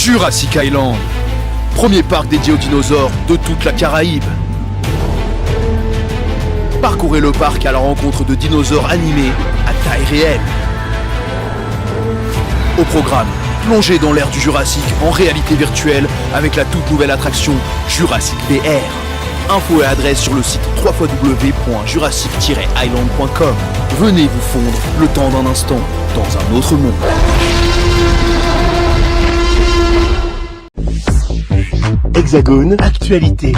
Jurassic Island, premier parc dédié aux dinosaures de toute la Caraïbe. Parcourez le parc à la rencontre de dinosaures animés à taille réelle. Au programme, plongez dans l'ère du Jurassique en réalité virtuelle avec la toute nouvelle attraction Jurassic VR. Infos et adresse sur le site www.jurassic-island.com. Venez vous fondre le temps d'un instant dans un autre monde. Hexagone, actualité.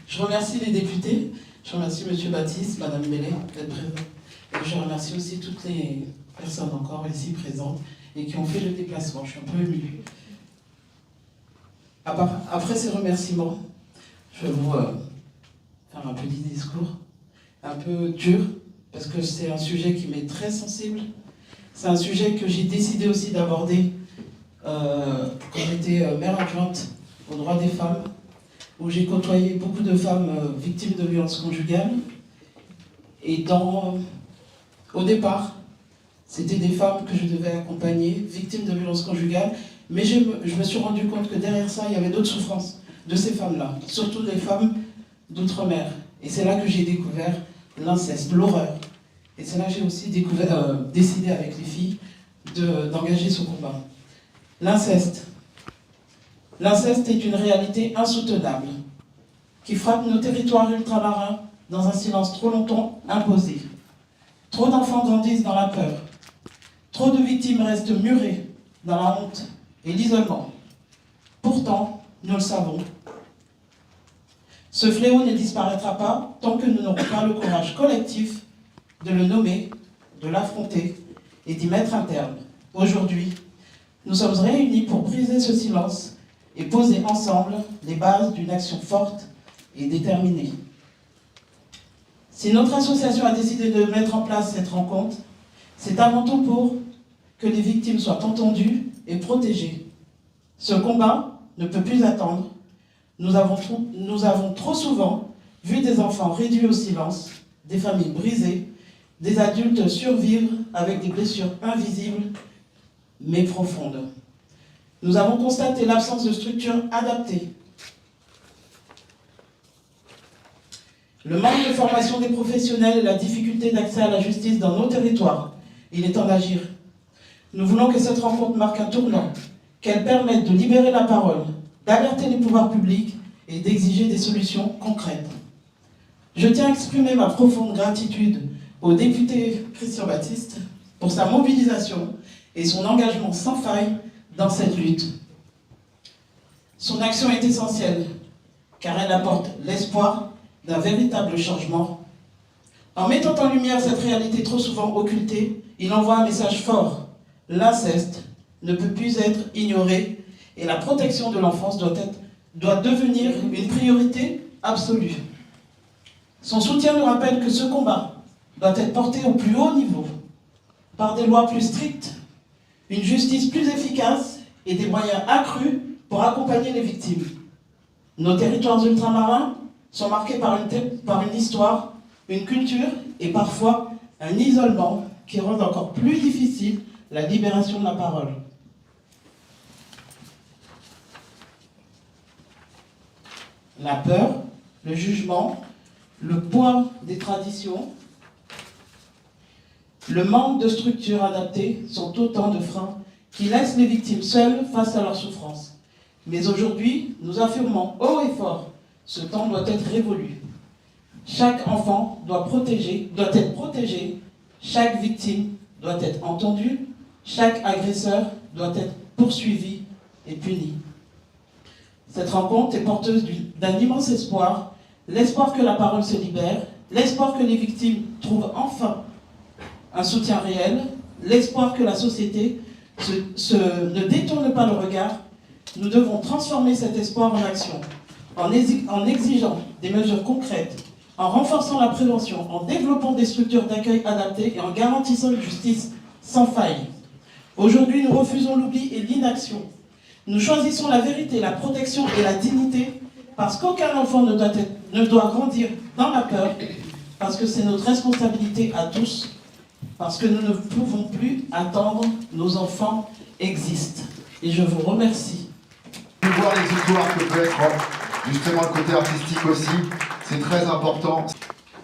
Je remercie les députés, je remercie M. Baptiste, Mme Bellet d'être présents. Et je remercie aussi toutes les personnes encore ici présentes et qui ont fait le déplacement. Je suis un peu émue. Après ces remerciements, je vais vous faire un petit discours, un peu dur, parce que c'est un sujet qui m'est très sensible. C'est un sujet que j'ai décidé aussi d'aborder quand j'étais mère adjointe aux droits des femmes, où j'ai côtoyé beaucoup de femmes victimes de violences conjugales. Et au départ, c'était des femmes que je devais accompagner, victimes de violences conjugales, mais je me suis rendu compte que derrière ça, il y avait d'autres souffrances de ces femmes-là, surtout les femmes d'outre-mer. Et c'est là que j'ai découvert l'inceste, l'horreur. Et c'est là que j'ai aussi décidé avec les filles d'engager ce combat. L'inceste. L'inceste est une réalité insoutenable qui frappe nos territoires ultramarins dans un silence trop longtemps imposé. Trop d'enfants grandissent dans la peur. Trop de victimes restent murées dans la honte et l'isolement. Pourtant, nous le savons, ce fléau ne disparaîtra pas tant que nous n'aurons pas le courage collectif de le nommer, de l'affronter et d'y mettre un terme. Aujourd'hui, nous sommes réunis pour briser ce silence et poser ensemble les bases d'une action forte et déterminée. Si notre association a décidé de mettre en place cette rencontre, c'est avant tout pour que les victimes soient entendues et protégées. Ce combat ne peut plus attendre. Nous avons trop souvent vu des enfants réduits au silence, des familles brisées, des adultes survivre avec des blessures invisibles mais profondes. Nous avons constaté l'absence de structures adaptées, le manque de formation des professionnels et la difficulté d'accès à la justice dans nos territoires. Il est temps d'agir. Nous voulons que cette rencontre marque un tournant, qu'elle permette de libérer la parole, d'alerter les pouvoirs publics et d'exiger des solutions concrètes. Je tiens à exprimer ma profonde gratitude au député Christian Baptiste pour sa mobilisation et son engagement sans faille dans cette lutte. Son action est essentielle, car elle apporte l'espoir d'un véritable changement. En mettant en lumière cette réalité trop souvent occultée, il envoie un message fort. L'inceste ne peut plus être ignoré et la protection de l'enfance doit devenir une priorité absolue. Son soutien nous rappelle que ce combat doit être porté au plus haut niveau, par des lois plus strictes, une justice plus efficace et des moyens accrus pour accompagner les victimes. Nos territoires ultramarins sont marqués par une histoire, une culture et parfois un isolement qui rend encore plus difficile la libération de la parole. La peur, le jugement, le poids des traditions, le manque de structures adaptées sont autant de freins qui laissent les victimes seules face à leur souffrance. Mais aujourd'hui, nous affirmons haut et fort, ce temps doit être révolu. Chaque enfant doit être protégé, chaque victime doit être entendue, chaque agresseur doit être poursuivi et puni. Cette rencontre est porteuse d'un immense espoir, l'espoir que la parole se libère, l'espoir que les victimes trouvent enfin un soutien réel, l'espoir que la société ne détourne pas le regard. Nous devons transformer cet espoir en action, en exigeant des mesures concrètes, en renforçant la prévention, en développant des structures d'accueil adaptées et en garantissant une justice sans faille. Aujourd'hui, nous refusons l'oubli et l'inaction. Nous choisissons la vérité, la protection et la dignité, parce qu'aucun enfant ne doit grandir dans la peur, parce que c'est notre responsabilité à tous. parce que nous ne pouvons plus attendre, nos enfants existent. Et je vous remercie. Voir les histoires que peut être justement le côté artistique aussi, c'est très important.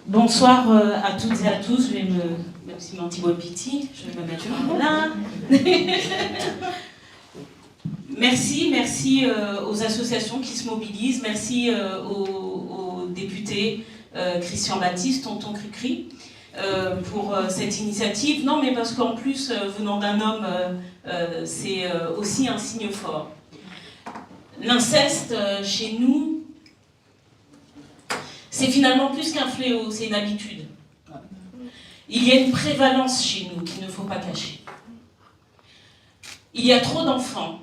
Bonsoir à toutes et à tous, je vais même si mon petit Piti, je vais me mettre là. Merci aux associations qui se mobilisent, merci aux députés Christian Baptiste, Tonton Cricri, pour cette initiative. Non, mais parce qu'en plus, venant d'un homme, c'est aussi un signe fort. L'inceste, chez nous, c'est finalement plus qu'un fléau, c'est une habitude. Il y a une prévalence chez nous qu'il ne faut pas cacher. Il y a trop d'enfants,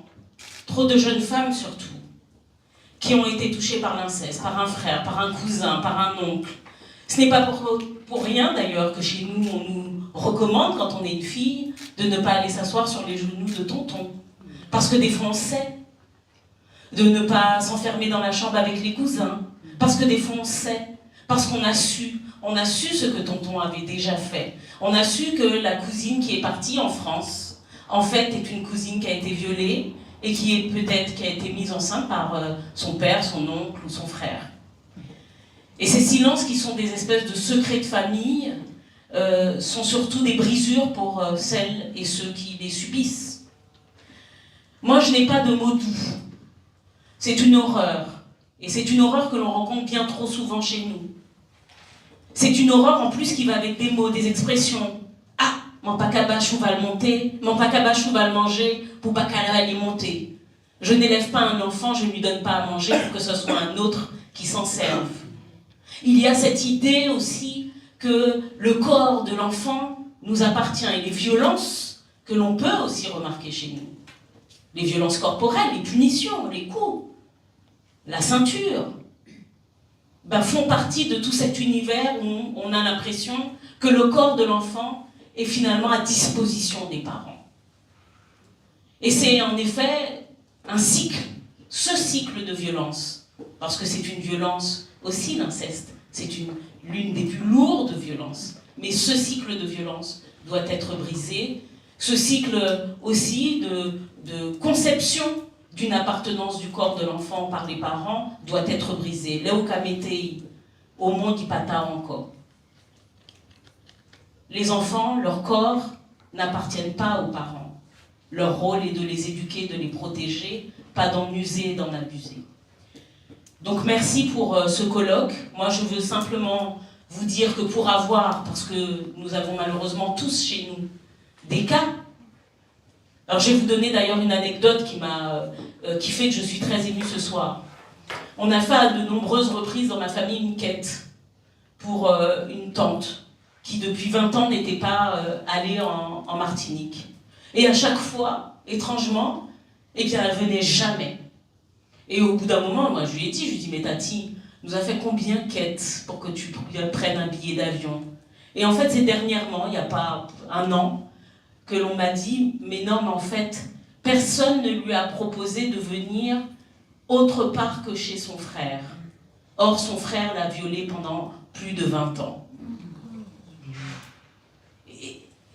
trop de jeunes femmes surtout, qui ont été touchées par l'inceste, par un frère, par un cousin, par un oncle. Ce n'est pas pour rien d'ailleurs que chez nous, on nous recommande, quand on est une fille, de ne pas aller s'asseoir sur les genoux de tonton. Parce que des fois on sait. De ne pas s'enfermer dans la chambre avec les cousins. Parce que des fois on sait. Parce qu'on a su. On a su ce que tonton avait déjà fait. On a su que la cousine qui est partie en France, en fait, est une cousine qui a été violée et qui est peut-être qui a été mise enceinte par son père, son oncle ou son frère. Et ces silences qui sont des espèces de secrets de famille sont surtout des brisures pour celles et ceux qui les subissent. Moi, je n'ai pas de mots doux. C'est une horreur. Et c'est une horreur que l'on rencontre bien trop souvent chez nous. C'est une horreur en plus qui va avec des mots, des expressions. Ah, mon pacabachou va le monter, mon pacabachou va le manger, pour bacala aller monter. Je n'élève pas un enfant, je ne lui donne pas à manger pour que ce soit un autre qui s'en serve. Il y a cette idée aussi que le corps de l'enfant nous appartient et les violences que l'on peut aussi remarquer chez nous. Les violences corporelles, les punitions, les coups, la ceinture, font partie de tout cet univers où on a l'impression que le corps de l'enfant est finalement à disposition des parents. Et c'est en effet un cycle, ce cycle de violence, parce que c'est une violence aussi l'inceste, c'est l'une des plus lourdes violences, mais ce cycle de violence doit être brisé, ce cycle aussi de conception d'une appartenance du corps de l'enfant par les parents doit être brisé. Léokamétei, au monde d'Ipata encore. Les enfants, leur corps n'appartiennent pas aux parents. Leur rôle est de les éduquer, de les protéger, pas d'en user et d'en abuser. Donc merci pour ce colloque. Moi je veux simplement vous dire que pour avoir, parce que nous avons malheureusement tous chez nous des cas. Alors je vais vous donner d'ailleurs une anecdote qui fait que je suis très émue ce soir. On a fait à de nombreuses reprises dans ma famille une quête pour une tante qui depuis 20 ans n'était pas allée en Martinique. Et à chaque fois, étrangement, eh bien elle venait jamais. Et au bout d'un moment, moi je lui ai dit, mais Tati, nous a fait combien de quêtes pour que tu prennes un billet d'avion? Et en fait c'est dernièrement, il n'y a pas un an, que l'on m'a dit, mais non, mais en fait, personne ne lui a proposé de venir autre part que chez son frère. Or, son frère l'a violée pendant plus de 20 ans.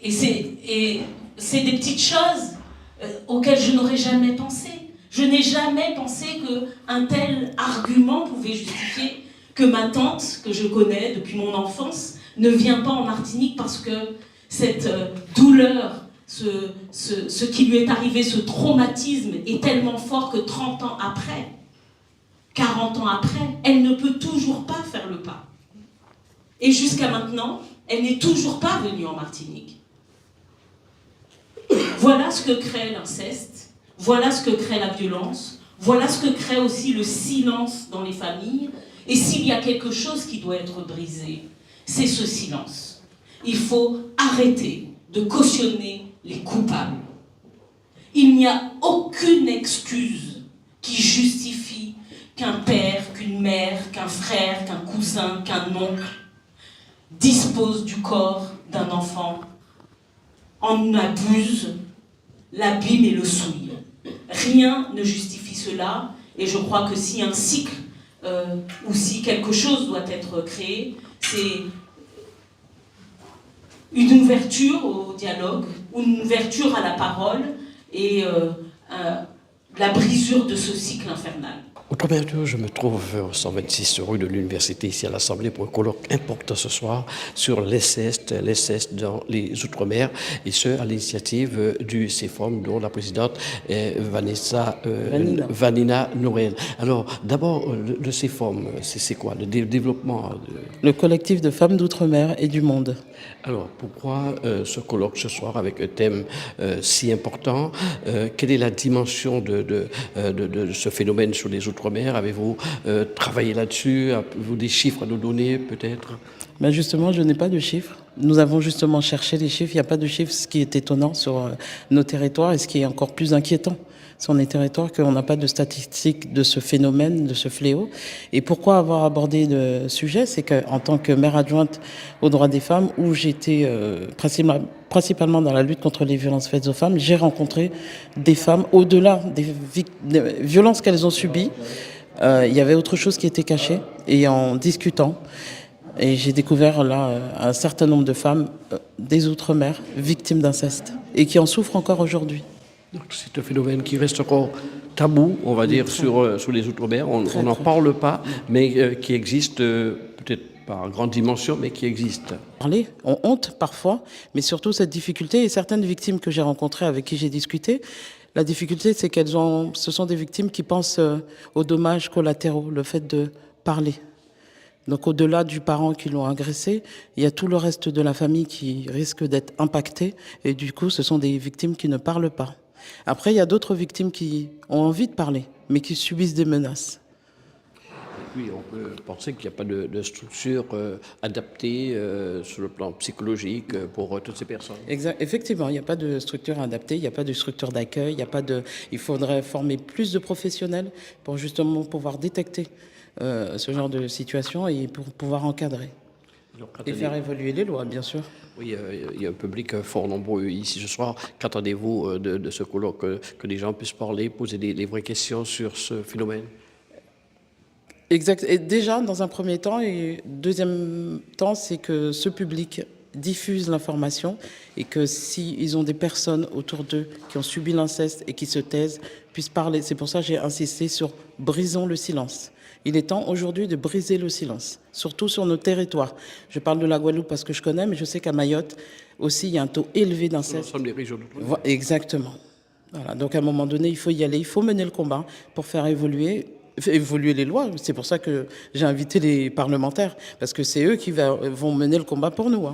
Et c'est des petites choses auxquelles je n'aurais jamais pensé. Je n'ai jamais pensé qu'un tel argument pouvait justifier que ma tante, que je connais depuis mon enfance, ne vient pas en Martinique parce que cette douleur, ce qui lui est arrivé, ce traumatisme est tellement fort que 30 ans après, 40 ans après, elle ne peut toujours pas faire le pas. Et jusqu'à maintenant, elle n'est toujours pas venue en Martinique. Voilà ce que crée l'inceste, voilà ce que crée la violence, voilà ce que crée aussi le silence dans les familles. Et s'il y a quelque chose qui doit être brisé, c'est ce silence. Il faut arrêter de cautionner les coupables. Il n'y a aucune excuse qui justifie qu'un père, qu'une mère, qu'un frère, qu'un cousin, qu'un oncle dispose du corps d'un enfant, en abuse, l'abîme et le souille. Rien ne justifie cela, et je crois que si un cycle ou si quelque chose doit être créé, c'est une ouverture au dialogue, une ouverture à la parole et la brisure de ce cycle infernal. Autrement dit, je me trouve au 126 rue de l'Université, ici à l'Assemblée, pour un colloque important ce soir sur l'inceste dans les Outre-mer, et ce, à l'initiative du CEFOM, dont la présidente est Vanina Nourel. Alors, d'abord, le CEFOM, c'est quoi? Le développement Le collectif de femmes d'Outre-mer et du monde. Alors, pourquoi ce colloque ce soir avec un thème si important? Quelle est la dimension de ce phénomène sur les Outre-mer? Avez-vous travaillé là-dessus? Avez-vous des chiffres à nous donner, peut-être? Ben justement, je n'ai pas de chiffres. Nous avons justement cherché les chiffres. Il n'y a pas de chiffres, ce qui est étonnant sur nos territoires et ce qui est encore plus inquiétant sur les territoires, qu'on n'a pas de statistiques de ce phénomène, de ce fléau. Et pourquoi avoir abordé le sujet? C'est qu'en tant que maire adjointe aux droits des femmes, où j'étais principalement dans la lutte contre les violences faites aux femmes, j'ai rencontré des femmes, au-delà des violences qu'elles ont subies, il y avait autre chose qui était caché. Et en discutant, et j'ai découvert là un certain nombre de femmes des Outre-mer victimes d'inceste et qui en souffrent encore aujourd'hui. Donc, c'est un phénomène qui reste encore tabou, on va dire, sur les Outre-mer. On n'en parle pas, mais qui existe, peut-être pas en grande dimension, mais qui existe. On honte parfois, mais surtout cette difficulté. Et certaines victimes que j'ai rencontrées, avec qui j'ai discuté, la difficulté, c'est ce sont des victimes qui pensent aux dommages collatéraux, le fait de parler. Donc au-delà du parent qui l'ont agressé, il y a tout le reste de la famille qui risque d'être impacté. Et du coup, ce sont des victimes qui ne parlent pas. Après, il y a d'autres victimes qui ont envie de parler, mais qui subissent des menaces. Oui, on peut penser qu'il n'y a pas de structure adaptée sur le plan psychologique pour toutes ces personnes. Effectivement, il n'y a pas de structure adaptée, il n'y a pas de structure d'accueil, il faudrait former plus de professionnels pour justement pouvoir détecter ce genre de situation et pour pouvoir encadrer. Et faire évoluer les lois, bien sûr. Oui, il y a un public fort nombreux ici ce soir. Qu'attendez-vous de ce colloque? Que les gens puissent parler, poser les vraies questions sur ce phénomène? Exact. Et déjà, dans un premier temps, et deuxième temps, c'est que ce public diffuse l'information et que s'ils ont des personnes autour d'eux qui ont subi l'inceste et qui se taisent, puissent parler. C'est pour ça que j'ai insisté sur brisons le silence. Il est temps aujourd'hui de briser le silence, surtout sur nos territoires. Je parle de la Guadeloupe parce que je connais, mais je sais qu'à Mayotte aussi, il y a un taux élevé d'inceste. L'ensemble des régions d'outre-mer. Exactement. Voilà. Donc à un moment donné, il faut y aller, il faut mener le combat pour faire évoluer les lois. C'est pour ça que j'ai invité les parlementaires, parce que c'est eux qui vont mener le combat pour nous.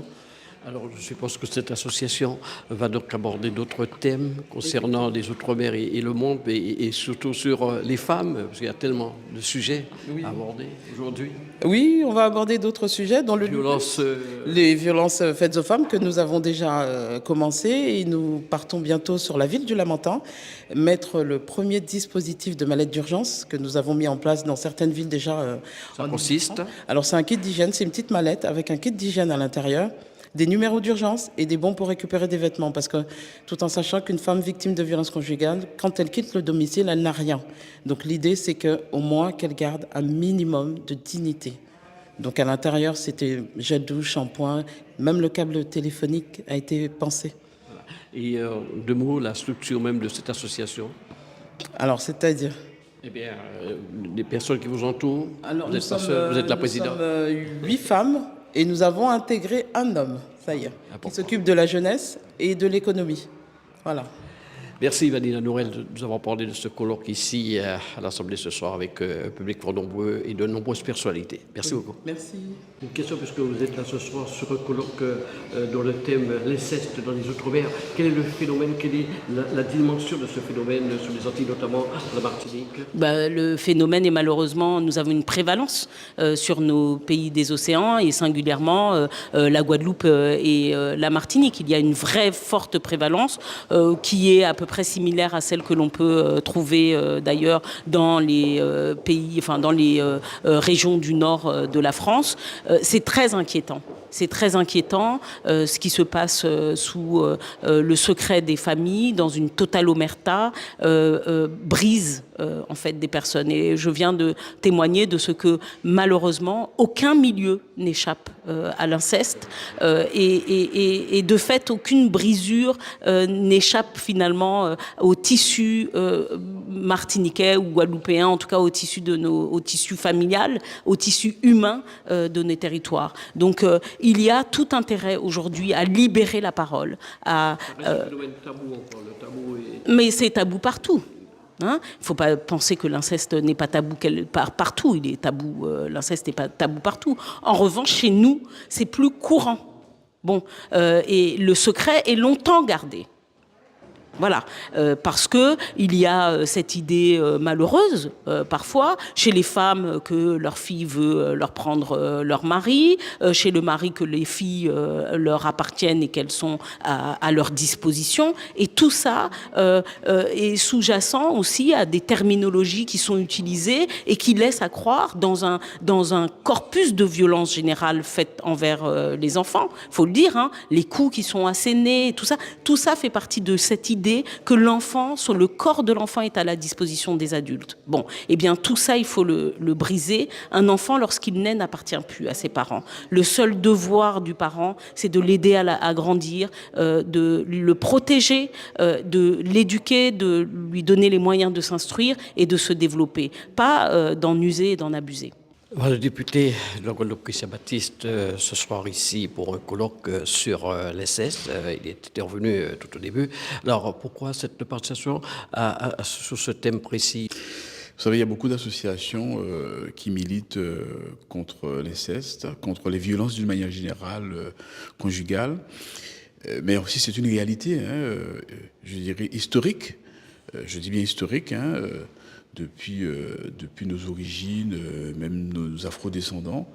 Alors, je suppose que cette association va donc aborder d'autres thèmes concernant les Outre-mer et le monde, et surtout sur les femmes, parce qu'il y a tellement de sujets à aborder aujourd'hui. Oui, on va aborder d'autres sujets, dont les violences faites aux femmes que nous avons déjà commencé, et nous partons bientôt sur la ville du Lamentin, mettre le premier dispositif de mallette d'urgence que nous avons mis en place dans certaines villes déjà. Ça consiste? Alors, c'est un kit d'hygiène, c'est une petite mallette avec un kit d'hygiène à l'intérieur, des numéros d'urgence et des bons pour récupérer des vêtements. Parce que tout en sachant qu'une femme victime de violence conjugale, quand elle quitte le domicile, elle n'a rien. Donc l'idée, c'est qu'au moins qu'elle garde un minimum de dignité. Donc à l'intérieur, c'était gel douche, shampoing, même le câble téléphonique a été pensé. Et deux mots, la structure même de cette association? Alors, c'est-à-dire? Eh bien, les personnes qui vous entourent, alors, vous êtes la présidente. Nous sommes 8 femmes. Et nous avons intégré un homme, ça y est, qui s'occupe de la jeunesse et de l'économie. Voilà. Merci Vanina Nourel de nous avoir parlé de ce colloque ici à l'Assemblée ce soir avec un public fort nombreux et de nombreuses personnalités. Merci beaucoup. Merci. Une question, puisque vous êtes là ce soir sur un colloque dont le thème l'inceste dans les Outre-mer. Quel est le phénomène, quelle est la dimension de ce phénomène sur les Antilles, notamment la Martinique? Le phénomène est malheureusement, nous avons une prévalence sur nos pays des océans et singulièrement la Guadeloupe et la Martinique. Il y a une vraie forte prévalence qui est à peu près similaire à celle que l'on peut trouver d'ailleurs dans les pays, enfin dans les régions du nord de la France. C'est très inquiétant. C'est très inquiétant ce qui se passe sous le secret des familles, dans une totale omerta, brise en fait des personnes. Et je viens de témoigner de ce que malheureusement aucun milieu n'échappe à l'inceste et de fait aucune brisure n'échappe finalement au tissu martiniquais ou guadeloupéen, en tout cas au tissu familial, au tissu humain de nos territoires. Donc il y a tout intérêt aujourd'hui à libérer la parole. Mais c'est tabou partout. Il ne faut pas penser que l'inceste n'est pas tabou partout. Il est tabou, l'inceste n'est pas tabou partout. En revanche, chez nous, c'est plus courant. Bon, et le secret est longtemps gardé. Voilà, parce que il y a cette idée malheureuse parfois chez les femmes que leur fille veut leur prendre leur mari, chez le mari que les filles leur appartiennent et qu'elles sont à leur disposition. Et tout ça est sous-jacent aussi à des terminologies qui sont utilisées et qui laissent à croire dans un corpus de violence générale faite envers les enfants. Il faut le dire, hein, les coups qui sont assénés, tout ça fait partie de cette idée que l'enfant, sur le corps de l'enfant est à la disposition des adultes. Bon, eh bien tout ça, il faut le briser. Un enfant, lorsqu'il naît, n'appartient plus à ses parents. Le seul devoir du parent, c'est de l'aider à grandir, de le protéger, de l'éduquer, de lui donner les moyens de s'instruire et de se développer. Pas d'en user et d'en abuser. Le député de la Guadeloupe, Christian Baptiste, ce soir ici pour un colloque sur l'inceste. Il est intervenu tout au début. Alors, pourquoi cette participation sur ce thème précis ? Vous savez, il y a beaucoup d'associations qui militent contre l'inceste, contre les violences d'une manière générale conjugale. Mais aussi, c'est une réalité, je dirais, historique. Je dis bien historique, depuis nos origines, même nos afro-descendants,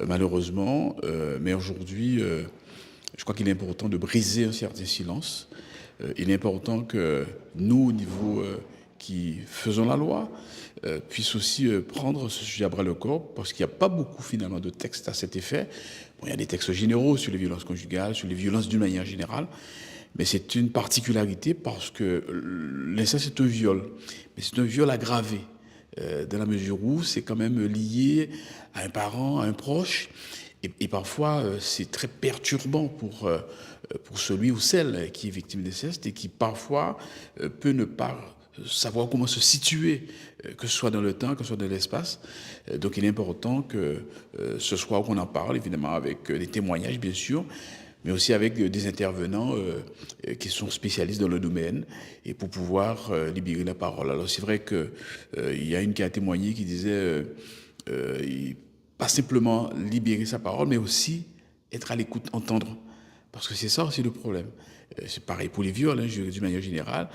malheureusement. Mais aujourd'hui, je crois qu'il est important de briser un certain silence. Il est important que nous, au niveau qui faisons la loi, puissions aussi prendre ce sujet à bras le corps, parce qu'il n'y a pas beaucoup finalement de textes à cet effet. Bon, il y a des textes généraux sur les violences conjugales, sur les violences d'une manière générale. Mais c'est une particularité parce que l'inceste, c'est un viol. Mais c'est un viol aggravé, dans la mesure où c'est quand même lié à un parent, à un proche. Et parfois, c'est très perturbant pour celui ou celle qui est victime d'inceste et qui parfois peut ne pas savoir comment se situer, que ce soit dans le temps, que ce soit dans l'espace. Donc il est important que ce soir qu'on en parle, évidemment avec des témoignages bien sûr, mais aussi avec des intervenants qui sont spécialistes dans le domaine et pour pouvoir libérer la parole. Alors c'est vrai qu'il y a une qui a témoigné qui disait pas simplement libérer sa parole, mais aussi être à l'écoute, entendre. Parce que c'est ça aussi le problème. C'est pareil pour les viols, d'une manière générale.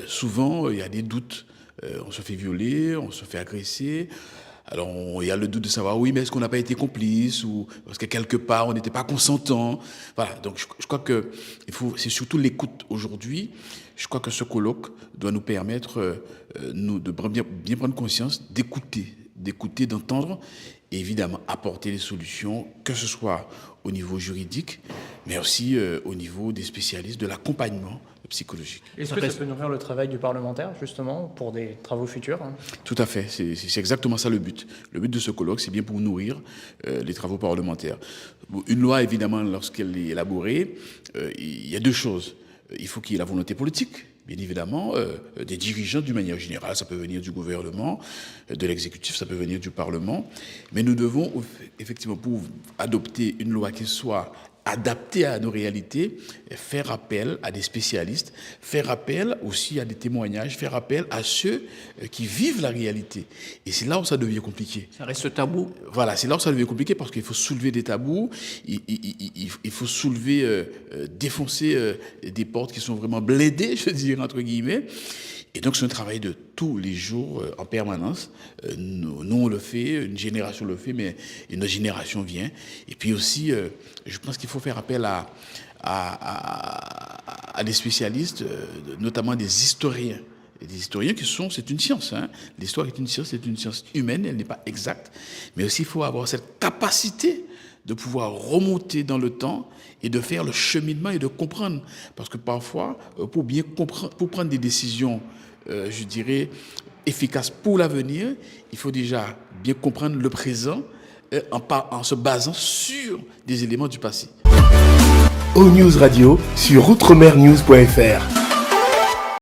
Souvent, il y a des doutes. On se fait violer, on se fait agresser. Alors, il y a le doute de savoir, oui, mais est-ce qu'on n'a pas été complice ou parce que quelque part, on n'était pas consentant. Voilà. Donc, je crois que c'est surtout l'écoute aujourd'hui. Je crois que ce colloque doit nous permettre de bien prendre conscience, d'écouter, d'entendre et évidemment apporter les solutions, que ce soit au niveau juridique, mais aussi au niveau des spécialistes de l'accompagnement psychologique. Est-ce que ça peut nourrir le travail du parlementaire, justement, pour des travaux futurs ? Tout à fait, c'est exactement ça le but. Le but de ce colloque, c'est bien pour nourrir les travaux parlementaires. Une loi, évidemment, lorsqu'elle est élaborée, il y a deux choses. Il faut qu'il y ait la volonté politique, bien évidemment, des dirigeants d'une manière générale. Ça peut venir du gouvernement, de l'exécutif, ça peut venir du Parlement. Mais nous devons, effectivement, pour adopter une loi qui soit adaptée à nos réalités, faire appel à des spécialistes, faire appel aussi à des témoignages, faire appel à ceux qui vivent la réalité. Et c'est là où ça devient compliqué. Ça reste tabou. Voilà, c'est là où ça devient compliqué parce qu'il faut soulever des tabous, il faut soulever, défoncer des portes qui sont vraiment blindées, je dirais, entre guillemets. Et donc, c'est un travail de tous les jours, en permanence. Nous, on le fait, une génération le fait, mais une autre génération vient. Et puis aussi, je pense qu'il faut faire appel à des spécialistes, notamment des historiens. Et des historiens c'est une science. L'histoire est une science humaine, elle n'est pas exacte. Mais aussi, il faut avoir cette capacité de pouvoir remonter dans le temps et de faire le cheminement et de comprendre. Parce que parfois, pour bien comprendre, pour prendre des décisions, je dirais, efficaces pour l'avenir, il faut déjà bien comprendre le présent en se basant sur des éléments du passé. O-News Radio sur outremernews.fr.